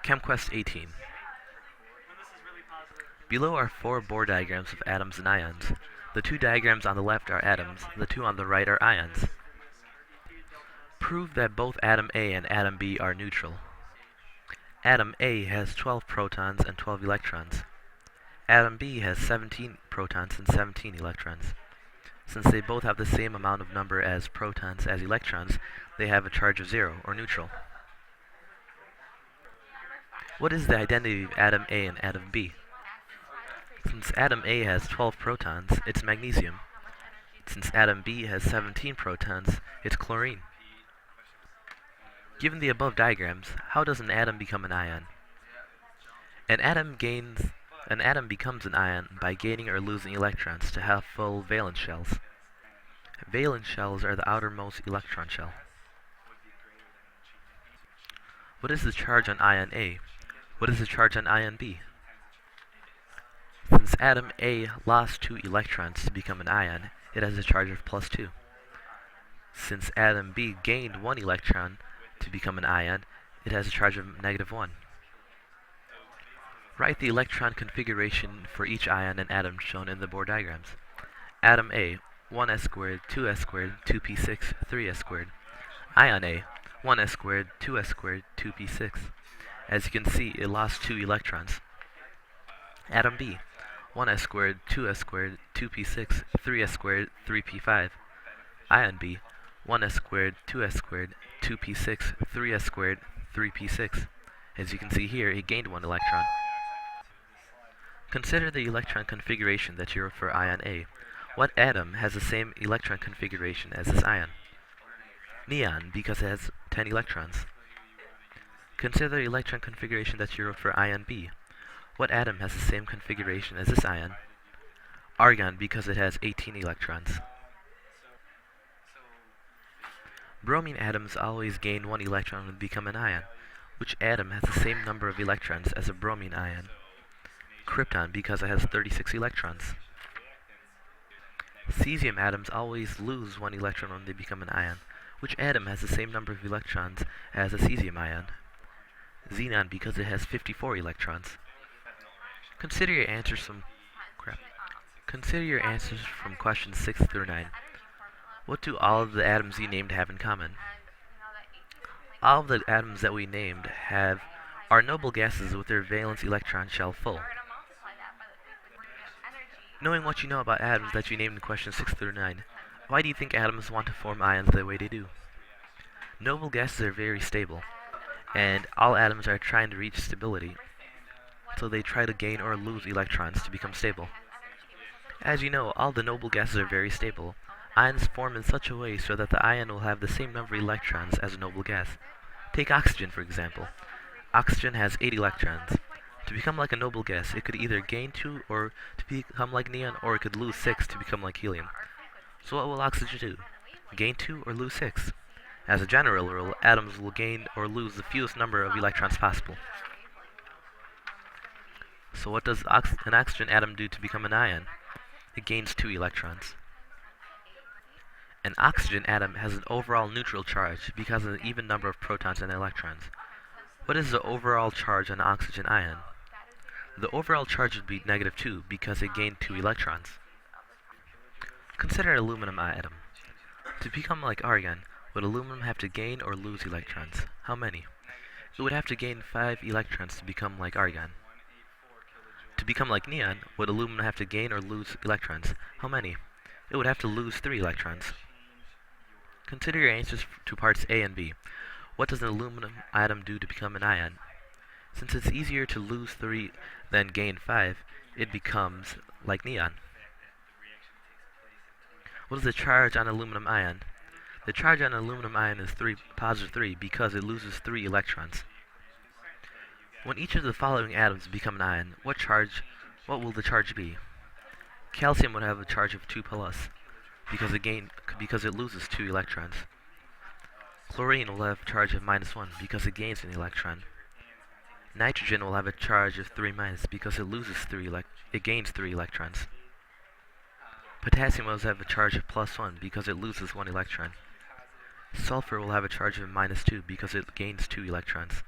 ChemQuest 18. Below are 4 Bohr diagrams of atoms and ions. The 2 diagrams on the left are atoms, the 2 on the right are ions. Prove that both atom A and atom B are neutral. Atom A has 12 protons and 12 electrons. Atom B has 17 protons and 17 electrons. Since they both have the same amount of number as protons as electrons, they have a charge of 0, or neutral. What is the identity of atom A and atom B? Since atom A has 12 protons, it's magnesium. Since atom B has 17 protons, it's chlorine. Given the above diagrams, how does an atom become an ion? An atom becomes an ion by gaining or losing electrons to have full valence shells. Valence shells are the outermost electron shell. What is the charge on ion A? What is the charge on ion B? Since atom A lost 2 electrons to become an ion, it has a charge of +2. Since atom B gained 1 electron to become an ion, it has a charge of -1. Write the electron configuration for each ion and atom shown in the Bohr diagrams. Atom A, 1s squared, 2s squared, 2p6, 3s squared. Ion A, 1s squared, 2s squared, 2p6. As you can see, it lost 2 electrons. Atom B, 1s squared, 2s squared, 2p6, 3s squared, 3p5. Ion B, 1s squared, 2s squared, 2p6, 3s squared, 3p6. As you can see here, it gained 1 electron. Consider the electron configuration that you wrote for ion A. What atom has the same electron configuration as this ion? Neon, because it has 10 electrons. Consider the electron configuration that you wrote for ion B. What atom has the same configuration as this ion? Argon, because it has 18 electrons. Bromine atoms always gain 1 electron and become an ion. Which atom has the same number of electrons as a bromine ion? Krypton, because it has 36 electrons. Cesium atoms always lose 1 electron when they become an ion. Which atom has the same number of electrons as a cesium ion? Xenon, because it has 54 electrons. Consider your answers from questions 6 through 9. What do all of the atoms you named have in common? All of the atoms that we named are noble gases with their valence electron shell full. Knowing what you know about atoms that you named in questions 6 through 9, why do you think atoms want to form ions the way they do? Noble gases are very stable, and all atoms are trying to reach stability, so they try to gain or lose electrons to become stable. As you know, all the noble gases are very stable. Ions form in such a way so that the ion will have the same number of electrons as a noble gas. Take oxygen, for example. Oxygen has 8 electrons. To become like a noble gas, it could either gain 2 or to become like neon, or it could lose 6 to become like helium. So what will oxygen do? Gain 2 or lose 6? As a general rule, atoms will gain or lose the fewest number of electrons possible. So what does an oxygen atom do to become an ion? It gains 2 electrons. An oxygen atom has an overall neutral charge because of the even number of protons and electrons. What is the overall charge on an oxygen ion? The overall charge would be -2 because it gained 2 electrons. Consider an aluminum atom. To become like argon, would aluminum have to gain or lose electrons? How many? It would have to gain 5 electrons to become like argon. To become like neon, would aluminum have to gain or lose electrons? How many? It would have to lose 3 electrons. Consider your answers to parts A and B. What does an aluminum atom do to become an ion? Since it's easier to lose 3 than gain 5, it becomes like neon. What is the charge on aluminum ion? The charge on aluminum ion is +3 because it loses 3 electrons. When each of the following atoms become an ion, what will the charge be? Calcium would have a charge of 2+ because it loses 2 electrons. Chlorine will have a charge of -1 because it gains an electron. Nitrogen will have a charge of 3- because it gains 3 electrons. Potassium will have a charge of +1 because it loses 1 electron. Sulfur will have a charge of -2 because it gains 2 electrons.